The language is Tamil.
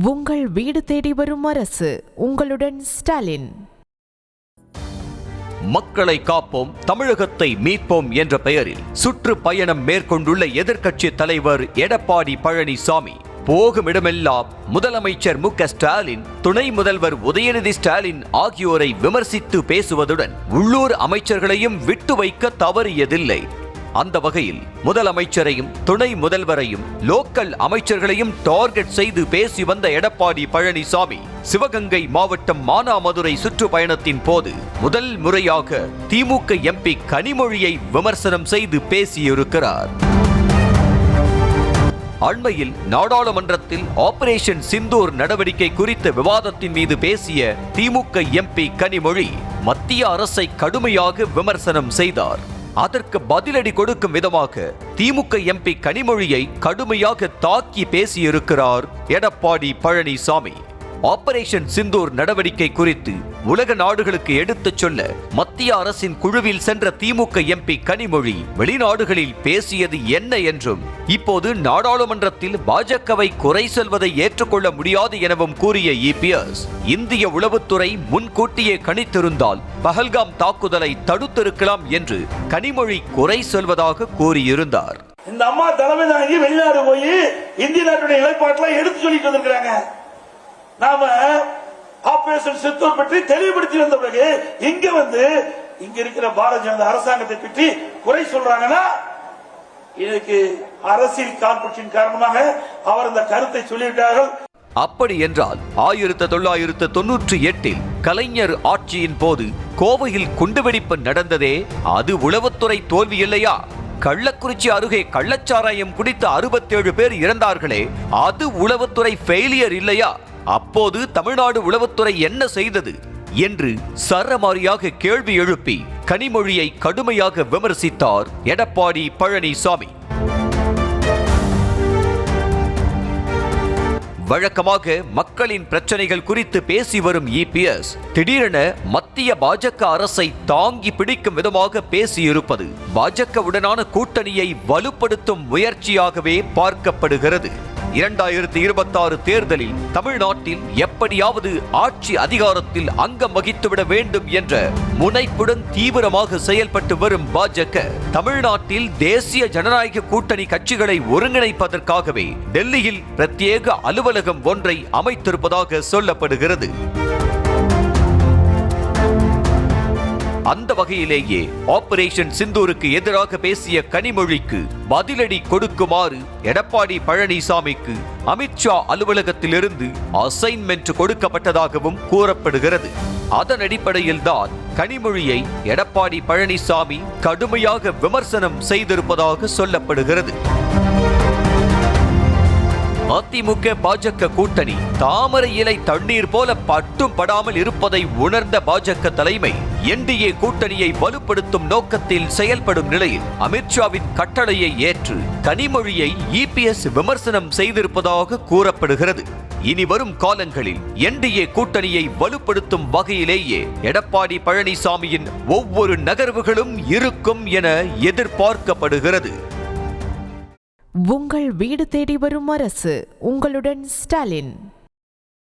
உங்கள் வீடு தேடி வரும் அரசு. உங்களுடன் ஸ்டாலின். மக்களை காப்போம், தமிழகத்தை மீட்போம் என்ற பெயரில் சுற்றுப்பயணம் மேற்கொண்டுள்ள எதிர்க்கட்சி தலைவர் எடப்பாடி பழனிசாமி போகும் இடமெல்லாம் முதலமைச்சர் மு.க.ஸ்டாலின், துணை முதல்வர் உதயநிதி ஸ்டாலின் ஆகியோரை விமர்சித்து பேசுவதுடன் உள்ளூர் அமைச்சர்களையும் விட்டு வைக்க தவறியதில்லை. அந்த வகையில் முதலமைச்சரையும் துணை முதல்வரையும் லோக்கல் அமைச்சர்களையும் டார்கெட் செய்து பேசி வந்த எடப்பாடி பழனிசாமி சிவகங்கை மாவட்டம் மானாமதுரை சுற்றுப்பயணத்தின் போது முதல் முறையாக திமுக எம்பி கனிமொழியை விமர்சனம் செய்து பேசியிருக்கிறார். அண்மையில் நாடாளுமன்றத்தில் ஆபரேஷன் சிந்தூர் நடவடிக்கை குறித்த விவாதத்தின் மீது பேசிய திமுக எம்பி கனிமொழி மத்திய அரசை கடுமையாக விமர்சனம் செய்தார். அதற்கு பதிலடி கொடுக்கும் விதமாக திமுக எம்பி கனிமொழியை கடுமையாக தாக்கி பேசியிருக்கிறார் எடப்பாடி பழனிசாமி. ஆபரேஷன் சிந்தூர் நடவடிக்கை குறித்து உலக நாடுகளுக்கு எடுத்துச் சொல்ல மத்திய அரசின் குழுவில் சென்ற திமுக எம்பி கனிமொழி வெளிநாடுகளில் பேசியது என்ன என்றும், இப்போது நாடாளுமன்றத்தில் பாஜகவை குறை சொல்வதை ஏற்றுக்கொள்ள முடியாது எனவும் கூறிய இபிஎஸ், இந்திய உளவுத்துறை முன்கூட்டியே கணித்திருந்தால் பஹல்காம் தாக்குதலை தடுத்திருக்கலாம் என்று கனிமொழி குறை சொல்வதாக கூறியிருந்தார். இந்த அம்மா தலைமை தாங்கி வெளிநாடு போய் இந்திய நாட்டுடைய நிலைப்பாட்டெல்லாம் எடுத்து சொல்லிட்டு வந்திருக்கிறாங்க. நாம ஆபரேஷன் சித்தூர் பற்றி தெளிவுபடுத்தி வந்த பிறகு இங்க வந்து இங்க இருக்கிற பாரதிய ஜனதா அரசாங்கத்தை பற்றி குறை சொல்றாங்கன்னா இதுக்கு அரசியல் காழ்ப்புணர்ச்சியின் காரணமாக அவர் இந்த கருத்தை சொல்லிவிட்டார்கள். அப்படி என்றால் 1998 கலைஞர் ஆட்சியின் போது கோவையில் குண்டுவெடிப்பு நடந்ததே அது உளவுத்துறை தோல்வி இல்லையா? கள்ளக்குறிச்சி அருகே கள்ளச்சாராயம் குடித்த 67 பேர் இறந்தார்களே, அது உளவுத்துறை ஃபெயிலியர் இல்லையா? அப்போது தமிழ்நாடு உளவுத்துறை என்ன செய்தது என்று சரமாரியாக கேள்வி எழுப்பி கனிமொழியை கடுமையாக விமர்சித்தார் எடப்பாடி பழனிசாமி. வழக்கமாக மக்களின் பிரச்சனைகள் குறித்து பேசி வரும் இபிஎஸ் திடீரென மத்திய பாஜக அரசை தாங்கி பிடிக்கும் விதமாக பேசியிருப்பது பாஜகவுடனான கூட்டணியை வலுப்படுத்தும் முயற்சியாகவே பார்க்கப்படுகிறது. 2026 தேர்தலில் தமிழ்நாட்டில் எப்படியாவது ஆட்சி அதிகாரத்தில் அங்கம் வகித்துவிட வேண்டும் என்ற முனைப்புடன் தீவிரமாக செயல்பட்டு வரும் பாஜக தமிழ்நாட்டில் தேசிய ஜனநாயக கூட்டணி கட்சிகளை ஒருங்கிணைப்பதற்காகவே டெல்லியில் பிரத்யேக அலுவலகம் ஒன்றை அமைத்திருப்பதாக சொல்லப்படுகிறது. அந்த வகையிலேயே ஆபரேஷன் சிந்தூருக்கு எதிராக பேசிய கனிமொழிக்கு பதிலடி கொடுக்குமாறு எடப்பாடி பழனிசாமிக்கு அமித்ஷா அலுவலகத்திலிருந்து அசைன்மெண்ட் கொடுக்கப்பட்டதாகவும் கூறப்படுகிறது. அதன் அடிப்படையில் தான் கனிமொழியை எடப்பாடி பழனிசாமி கடுமையாக விமர்சனம் செய்திருப்பதாக சொல்லப்படுகிறது. அதிமுக பாஜக கூட்டணி தாமரை இலை தண்ணீர் போல பட்டும் படாமல் இருப்பதை உணர்ந்த பாஜக தலைமை என்டிஏ கூட்டணியை வலுப்படுத்தும் நோக்கத்தில் செயல்படும் நிலையில் அமித்ஷாவின் கட்டளையை ஏற்று கனிமொழியை இபிஎஸ் விமர்சனம் செய்திருப்பதாக கூறப்படுகிறது. இனி வரும் காலங்களில் என்டிஏ கூட்டணியை வலுப்படுத்தும் வகையிலேயே எடப்பாடி பழனிசாமியின் ஒவ்வொரு நகர்வுகளும் இருக்கும் என எதிர்பார்க்கப்படுகிறது. உங்கள் வீடு தேடி வரும் அரசு. உங்களுடன் ஸ்டாலின்.